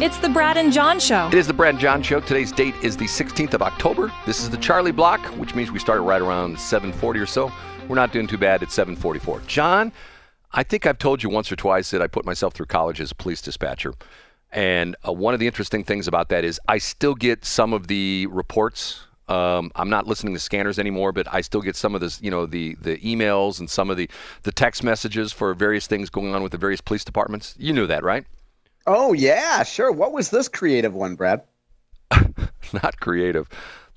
It's the Brad and John Show. It is the Brad and John Show. Today's date is the 16th of October. This is the Charlie block, which means we start right around 7:40 or so. We're not doing too bad at 7:44. John, I think I've told you once or twice that I put myself through college as a police dispatcher. And one of the interesting things about that is I still get some of the reports. I'm not listening to scanners anymore, but I still get some of this, the emails and some of the text messages for various things going on with the various police departments. You knew that, right? Oh, yeah, sure. What was this creative one, Brad? Not creative.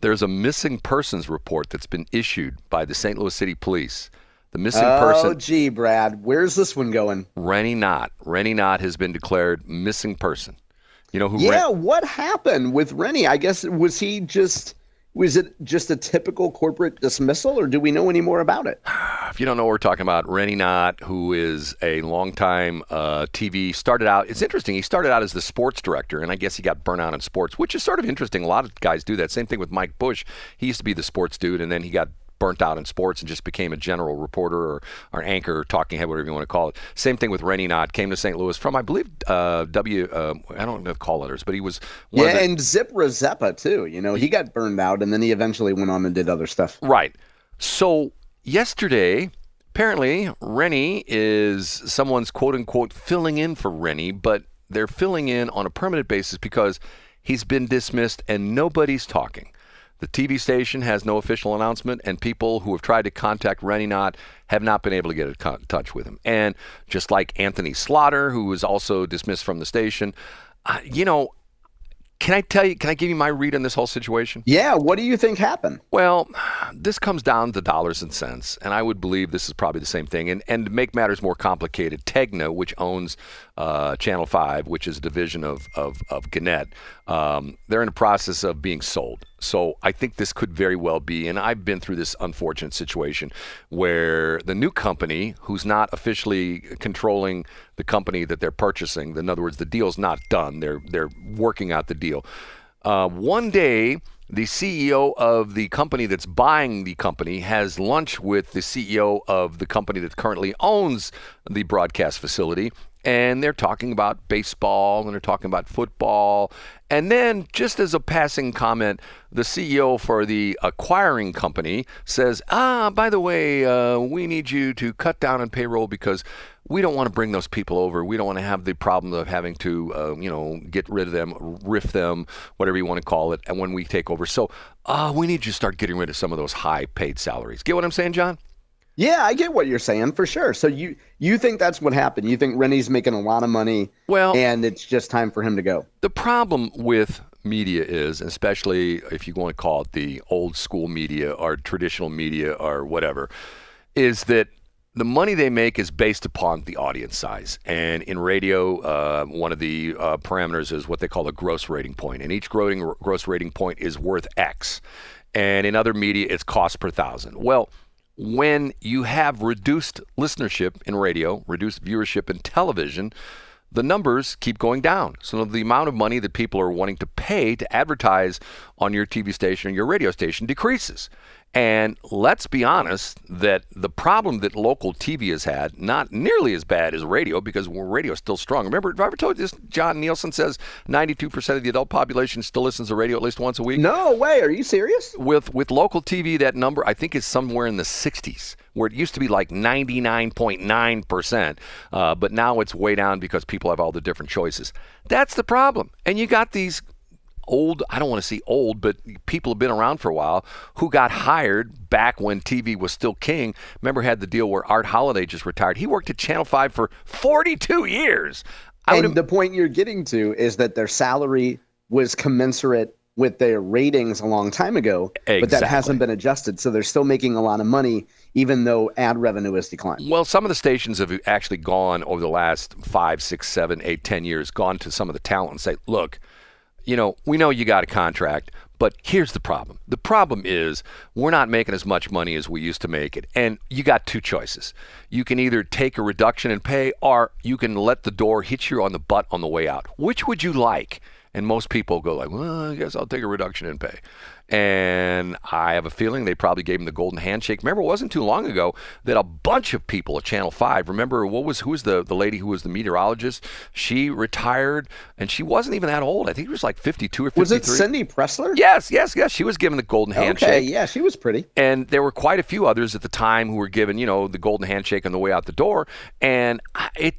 There's a missing persons report that's been issued by the St. Louis City Police. The missing person. Oh, gee, Brad. Where's this one going? Rene Knott. Rene Knott has been declared missing person. You know who? Yeah, what happened with Rene? I guess, was it just a typical corporate dismissal, or do we know any more about it? If you don't know what we're talking about, Rene Knott, who is a longtime TV, started out, it's interesting, he started out as the sports director, and I guess he got burnt out in sports, which is sort of interesting. A lot of guys do that. Same thing with Mike Bush. He used to be the sports dude, and then he got burnt out in sports and just became a general reporter or anchor, talking head, whatever you want to call it. Same thing with Rene Knott. Came to St. Louis from, I believe, I don't know call letters, but he was one of the, and Zip Razeppa, too. He got burned out, and then he eventually went on and did other stuff. Right. So yesterday, apparently, Rene is someone's quote-unquote filling in for Rene, but they're filling in on a permanent basis because he's been dismissed and nobody's talking. The TV station has no official announcement, and people who have tried to contact Rene Knott have not been able to get in touch with him. And just like Anthony Slaughter, who was also dismissed from the station, can I give you my read on this whole situation? Yeah, what do you think happened? Well, this comes down to dollars and cents, and I would believe this is probably the same thing. And to make matters more complicated, Tegna, which owns Channel 5, which is a division of Gannett, they're in the process of being sold. So I think this could very well be, and I've been through this unfortunate situation where the new company, who's not officially controlling the company that they're purchasing, in other words, the deal's not done, they're working out the deal. One day, the CEO of the company that's buying the company has lunch with the CEO of the company that currently owns the broadcast facility, and they're talking about baseball and they're talking about football. And then, just as a passing comment, the CEO for the acquiring company says, by the way, we need you to cut down on payroll because we don't want to bring those people over. We don't want to have the problem of having to, get rid of them, riff them, whatever you want to call it, and when we take over. So we need you to start getting rid of some of those high-paid salaries. Get what I'm saying, John? Yeah, I get what you're saying, for sure. So you think that's what happened? You think Rene's making a lot of money, and it's just time for him to go? The problem with media is, especially if you want to call it the old school media or traditional media or whatever, is that the money they make is based upon the audience size. And in radio, one of the parameters is what they call a gross rating point. And each gross rating point is worth X. And in other media, it's cost per thousand. Well, when you have reduced listenership in radio, reduced viewership in television, the numbers keep going down. So the amount of money that people are wanting to pay to advertise on your TV station or your radio station decreases. And let's be honest that the problem that local TV has had, not nearly as bad as radio, because radio is still strong. Remember, have I ever told you this? John, Nielsen says 92% of the adult population still listens to radio at least once a week. No way. Are you serious? With local TV, that number, I think, is somewhere in the 60s, where it used to be like 99.9%. But now it's way down because people have all the different choices. That's the problem. And you got these old, I don't want to say old, but people have been around for a while who got hired back when TV was still king. Remember, had the deal where Art Holliday just retired. He worked at Channel 5 for 42 years. And the point you're getting to is that their salary was commensurate with their ratings a long time ago, but that hasn't been adjusted. So they're still making a lot of money, even though ad revenue has declined. Well, some of the stations have actually gone over the last 5, 6, 7, 8, 10 years, gone to some of the talent and say, look, we know you got a contract, but here's the problem. The problem is we're not making as much money as we used to make it. And you got two choices. You can either take a reduction in pay, or you can let the door hit you on the butt on the way out. Which would you like? And most people go like, well, I guess I'll take a reduction in pay. And I have a feeling they probably gave him the golden handshake. Remember, it wasn't too long ago that a bunch of people at Channel 5, remember, who was the lady who was the meteorologist? She retired, and she wasn't even that old. I think it was like 52 or 53. Was it Cindy Pressler? Yes. She was given the golden handshake. Okay, yeah, she was pretty. And there were quite a few others at the time who were given, the golden handshake on the way out the door. And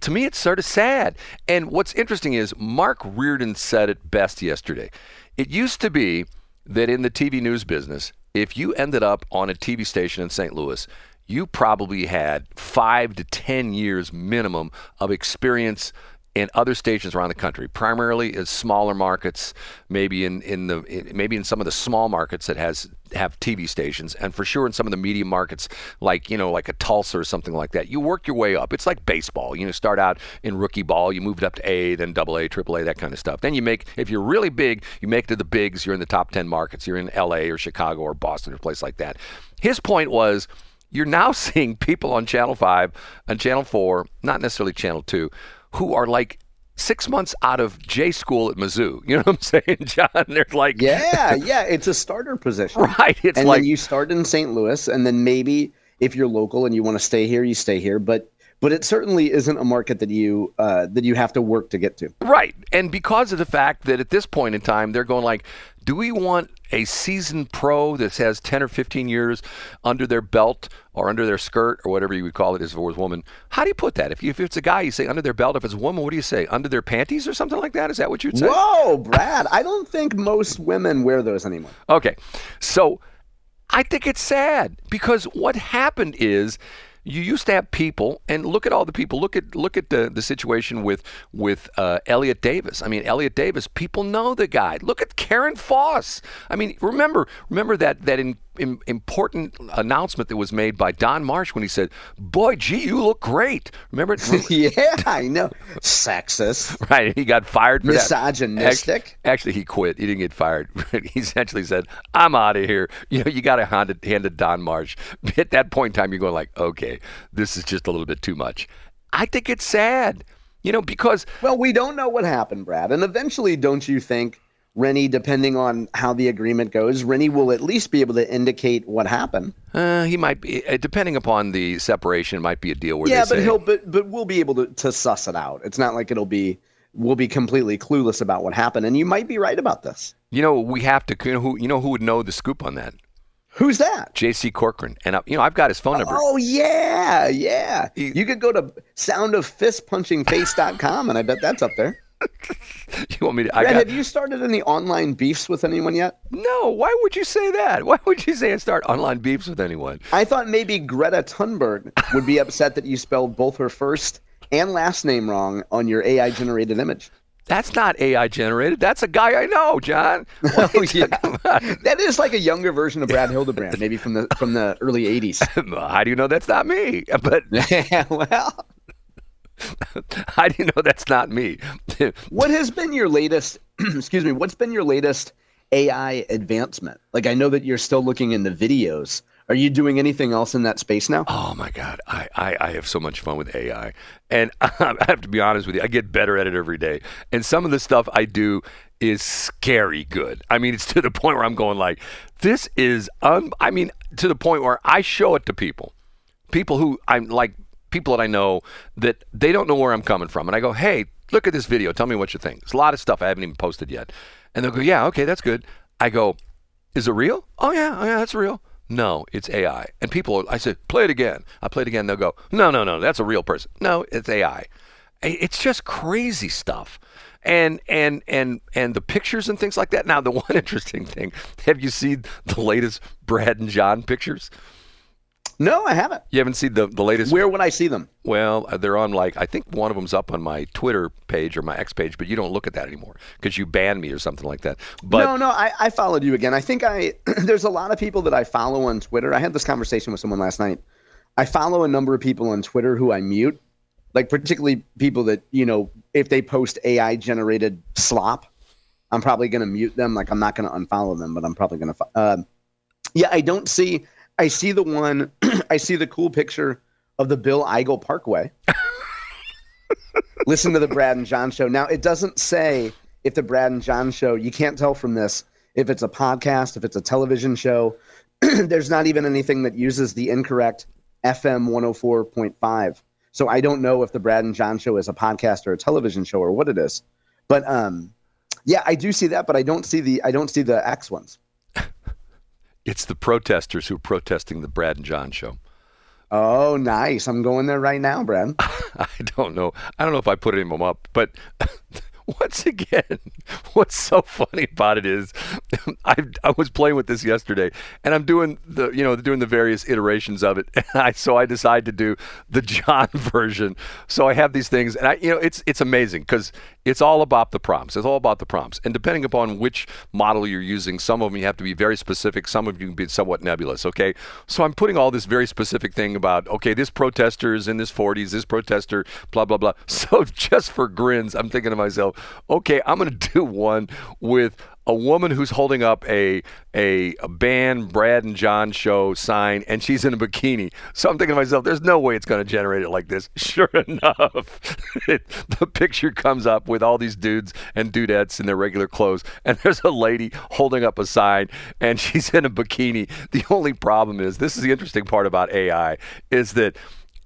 to me, it's sort of sad. And what's interesting is Mark Reardon said it best yesterday. It used to be that in the TV news business, if you ended up on a TV station in St. Louis, you probably had 5 to 10 years minimum of experience in other stations around the country, primarily in smaller markets, maybe in some of the small markets that have TV stations, and for sure in some of the medium markets like a Tulsa or something like that. You work your way up. It's like baseball. Start out in rookie ball, you moved up to A, then AA, AAA, that kind of stuff. Then if you're really big, you make it to the bigs. You're in the top 10 markets. You're in LA or Chicago or Boston or a place like that. His point was, you're now seeing people on Channel 5 and Channel 4, not necessarily Channel 2, who are like 6 months out of J school at Mizzou. You know what I'm saying, John? They're like... Yeah, it's a starter position. Right. And then you start in St. Louis, and then maybe if you're local and you want to stay here, you stay here. But it certainly isn't a market that you have to work to get to. Right. And because of the fact that at this point in time, they're going like, do we want a seasoned pro that has 10 or 15 years under their belt or under their skirt or whatever you would call it if it was a woman? How do you put that? If it's a guy, you say under their belt. If it's a woman, what do you say? Under their panties or something like that? Is that what you'd say? Whoa, Brad. I don't think most women wear those anymore. Okay. So I think it's sad because what happened is you used to have people, and look at all the people. Look at the situation with Elliot Davis. I mean, Elliot Davis, people know the guy. Look at Karen Foss. I mean, remember that important announcement that was made by Don Marsh when he said, "Boy, gee, you look great." Remember? Yeah, I know. Sexist. Right. He got fired for misogynistic. that. Actually, he quit. He didn't get fired. He essentially said, "I'm out of here." You got to hand it to Don Marsh. At that point in time, you're going like, okay, this is just a little bit too much. I think it's sad, because... Well, we don't know what happened, Brad. And eventually, don't you think, Rene, depending on how the agreement goes, Rene will at least be able to indicate what happened. He might be, depending upon the separation, it might be a deal where but we'll be able to suss it out. It's not like we'll be completely clueless about what happened. And you might be right about this. We have to, who would know the scoop on that? Who's that? J.C. Corcoran. And, I've got his phone number. Oh, yeah. You could go to soundoffistpunchingface.com, and I bet that's up there. You want me to? Brad, have you started any online beefs with anyone yet? No. Why would you say that? Why would you say I start online beefs with anyone? I thought maybe Greta Thunberg would be upset that you spelled both her first and last name wrong on your AI-generated image. That's not AI generated. That's a guy I know, John. Oh, yeah. That is like a younger version of Brad Hildebrand, maybe from the early 80s. How do you know that's not me? But well, how do you know that's not me? What has been your latest? Excuse me. What's been your latest AI advancement? Like, I know that you're still looking into videos. Are you doing anything else in that space now? Oh, my God. I have so much fun with AI. And I have to be honest with you, I get better at it every day. And some of the stuff I do is scary good. I mean, it's to the point where I'm going like, this is, to the point where I show it to people who I'm like, people that I know that they don't know where I'm coming from. And I go, hey, look at this video. Tell me what you think. There's a lot of stuff I haven't even posted yet. And they'll go, yeah, okay, that's good. I go, is it real? Oh, yeah, that's real. No, it's AI. And I said, play it again. I play it again. They'll go, no, that's a real person. No, it's AI. It's just crazy stuff. And the pictures and things like that. Now, the one interesting thing, have you seen the latest Brad and John pictures? No, I haven't. You haven't seen the latest? Where would I see them? Well, they're on I think one of them's up on my Twitter page or my X page, but you don't look at that anymore because you banned me or something like that. But No, I followed you again. I think there's a lot of people that I follow on Twitter. I had this conversation with someone last night. I follow a number of people on Twitter who I mute, like particularly people that, if they post AI generated slop, I'm probably going to mute them. Like, I'm not going to unfollow them, but I'm probably going to, I see the one, I see the cool picture of the Bill Eigel Parkway. Listen to the Brad and John show. Now, it doesn't say if the Brad and John show, you can't tell from this, if it's a podcast, if it's a television show. There's not even anything that uses the incorrect FM 104.5. So I don't know if the Brad and John show is a podcast or a television show or what it is. But yeah, I do see that, but I don't see the X ones. It's the protesters who are protesting the Brad and John show. Oh, nice. I'm going there right now, Brad. I don't know. I don't know if I put any of them up, but once again, what's so funny about it is I was playing with this yesterday, and I'm doing the various iterations of it. And so I decided to do the John version. So I have these things, and it's amazing because it's all about the prompts. It's all about the prompts, and depending upon which model you're using, some of them you have to be very specific. Some of you can be somewhat nebulous. Okay, so I'm putting all this very specific thing about this protester is in his 40s. This protester, blah blah blah. So just for grins, I'm thinking to myself, okay, I'm going to do one with a woman who's holding up a band Brad and John show sign, and she's in a bikini. So I'm thinking to myself, there's no way it's going to generate it like this. Sure enough, the picture comes up with all these dudes and dudettes in their regular clothes, and there's a lady holding up a sign, and she's in a bikini. The only problem is, this is the interesting part about AI, is that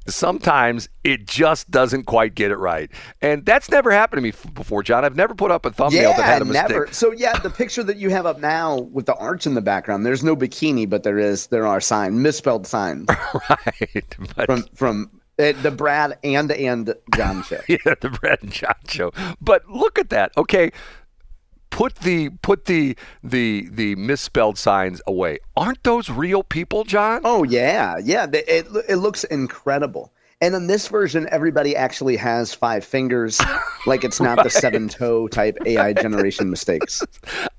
sometimes it just doesn't quite get it right. And that's never happened to me before, John. I've never put up a thumbnail that had a mistake. Never. So yeah, the picture that you have up now with the arch in the background, there's no bikini, but there are signs, misspelled signs. Right. But from the Brad and John show. Yeah, the Brad and John show. But look at that. Okay. Put the misspelled signs away. Aren't those real people, John? Oh yeah. It looks incredible. And in this version, everybody actually has 5 fingers, like it's not the 7-toe type AI generation mistakes.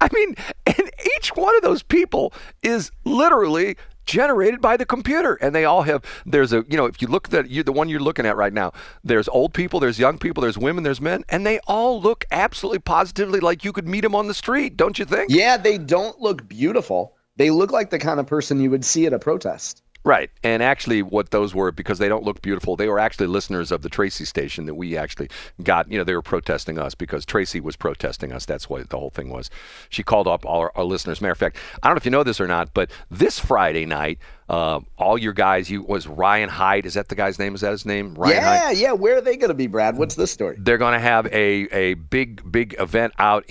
I mean, and each one of those people is literally generated by the computer, and they all have, there's a, if you look at the one you're looking at right now, there's old people, there's young people, there's women, there's men, and they all look absolutely positively like you could meet them on the street, don't you think? Yeah, they don't look beautiful. They look like the kind of person you would see at a protest. Right. And actually what those were, because they don't look beautiful, they were actually listeners of the Tracy station that we actually got. They were protesting us because Tracy was protesting us. That's what the whole thing was. She called up all our listeners. Matter of fact, I don't know if you know this or not, but this Friday night, all your guys, was Ryan Hyde. Is that the guy's name? Is that his name? Ryan Hyde? Yeah. Where are they going to be, Brad? What's this story? They're going to have a big event out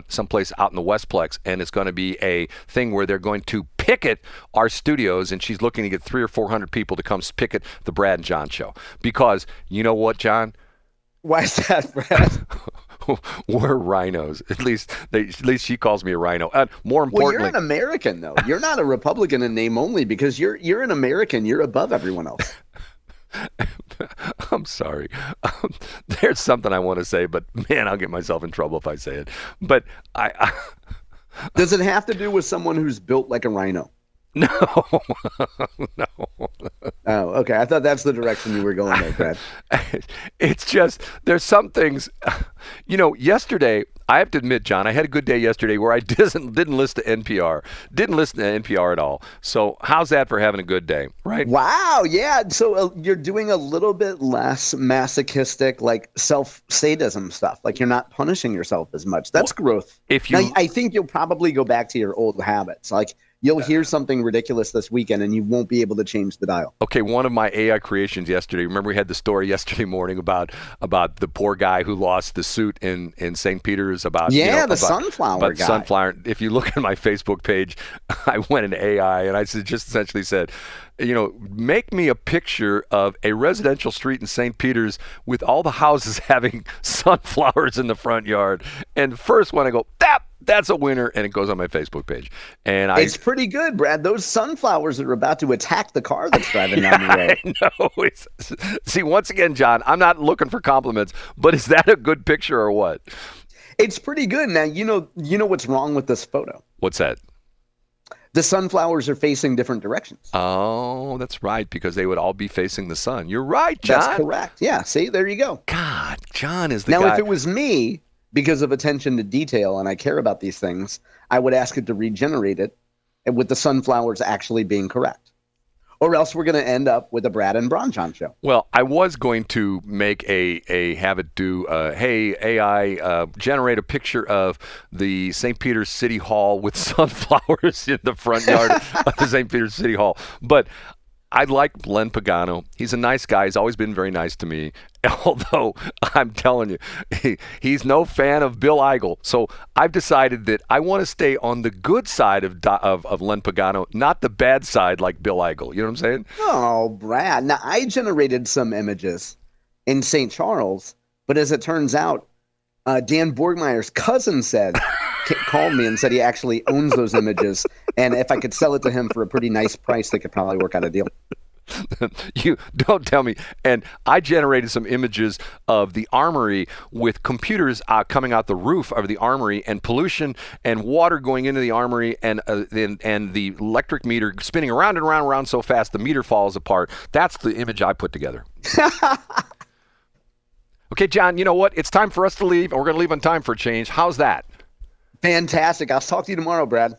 someplace out in the Westplex, and it's going to be a thing where they're going to picket our studios, and she's looking to get 300 or 400 people to come picket the Brad and John show. Because you know what, John? Why is that, Brad? We're rhinos. At least she calls me a rhino. More importantly, you're an American, though. You're not a Republican in name only, because you're an American. You're above everyone else. I'm sorry. There's something I want to say, but man, I'll get myself in trouble if I say it. But Does it have to do with someone who's built like a rhino? No. No. Oh, okay. I thought that's the direction you were going there, Brad. It's just, there's some things, yesterday, I have to admit, John, I had a good day yesterday where I didn't listen to NPR. Didn't listen to NPR at all. So how's that for having a good day, right? Wow, yeah. So you're doing a little bit less masochistic, like self-sadism stuff. Like you're not punishing yourself as much. That's growth. I think you'll probably go back to your old habits. Like you'll hear something ridiculous this weekend and you won't be able to change the dial. Okay, one of my AI creations yesterday, remember we had the story yesterday morning about the poor guy who lost the suit in St. Peter's about sunflower guy. Sunflower. If you look at my Facebook page, I went into AI and I just essentially said, make me a picture of a residential street in St. Peter's with all the houses having sunflowers in the front yard. And first one I go, that's a winner, and it goes on my Facebook page. And it's pretty good, Brad. Those sunflowers are about to attack the car that's driving down the road. I know. See, once again, John, I'm not looking for compliments, but is that a good picture or what? It's pretty good. Now, you know what's wrong with this photo? What's that? The sunflowers are facing different directions. Oh, that's right, because they would all be facing the sun. You're right, John. That's correct. Yeah, see, there you go. God, John is the guy. Now, if it was me, because of attention to detail, and I care about these things, I would ask it to regenerate it with the sunflowers actually being correct. Or else we're going to end up with a Brad and Bron John show. Well, I was going to make have it do, hey, AI, generate a picture of the St. Peter's City Hall with sunflowers in the front yard of the St. Peter's City Hall. But I like Len Pagano. He's a nice guy. He's always been very nice to me. Although, I'm telling you, he's no fan of Bill Eigel. So I've decided that I want to stay on the good side of Len Pagano, not the bad side like Bill Eigel. You know what I'm saying? Oh, Brad. Now, I generated some images in St. Charles, but as it turns out, Dan Borgmeyer's cousin called me and said he actually owns those images, and if I could sell it to him for a pretty nice price, they could probably work out a deal. You don't tell me. And I generated some images of the armory with computers coming out the roof of the armory, and pollution and water going into the armory, and the electric meter spinning around and around and around so fast the meter falls apart. That's the image I put together. Okay, John, you know what? It's time for us to leave, and we're going to leave on time for a change. How's that? Fantastic. I'll talk to you tomorrow, Brad.